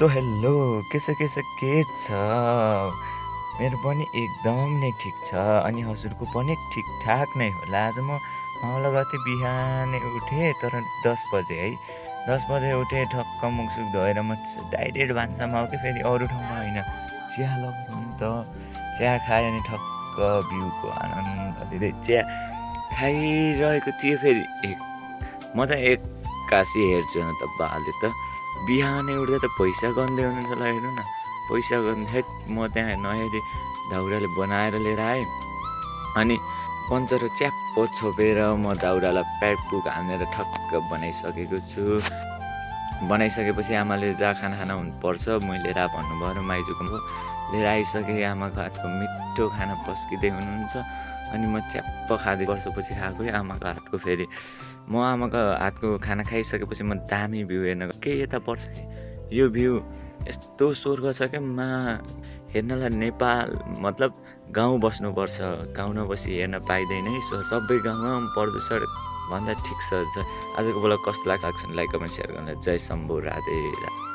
So hello के छ मेरो पनि एकदम नै ठिक छ अनि हजुरको पनि ठिकठाक नै होला। आज म मावला गएको थिएँ, बिहानै उठेँ तर 10 बजे है। 10 बजे उठेँ, ठक्क मुखसुख धोएर म डाइरेक्ट भान्सामा आऊ कि फेरि अरू ठाउँमा होइन, चिया लगाउनु नि त। चिया खाएँ अनि ठक्क भ्यूको आनन्द लिँदै चिया खाइरहेको थिएँ। फेरि म चाहिँ एक्कासी हेर्छु न त बाले त बिहानै उठ्दा त पैसा गन्दै हुनुहुन्छ ल, हेर्नु न पैसा गन्दै। म त्यहाँ नहेरी दाउराले बनाएर लिएर आएँ अनि पन्चर च्याप्प छोपेर म दाउरालाई प्याकपुक हानेर ठक्क बनाइसकेको छु। बनाइसकेपछि आमाले जा खाना खाना हुनुपर्छ मै लिएर भन्नुभयो र माइजूको लिएर आइसकेँ। आमाको हातको मिठो खाना पस्किँदै हुनुहुन्छ अनि म च्याप्प खाँदै वर्षपछि खाएको आमाको हातको। फेरि म आमाको हातको खाना खाइसकेपछि म दामी भ्यू हेर्न के यता पर्छ कि यो भ्यू यस्तो स्वर्ग छ क्या हेर्नलाई। नेपाल मतलब गाउँ बस्नुपर्छ, गाउँ नबसी हेर्न पाइँदैन है। सबै गाउँमा प्रदूषण भन्दा ठिक छ। आजको बेला कस्तो लाग्छ लाइक कमेन्ट सेयर गर्न। जय शम्भु, राधे।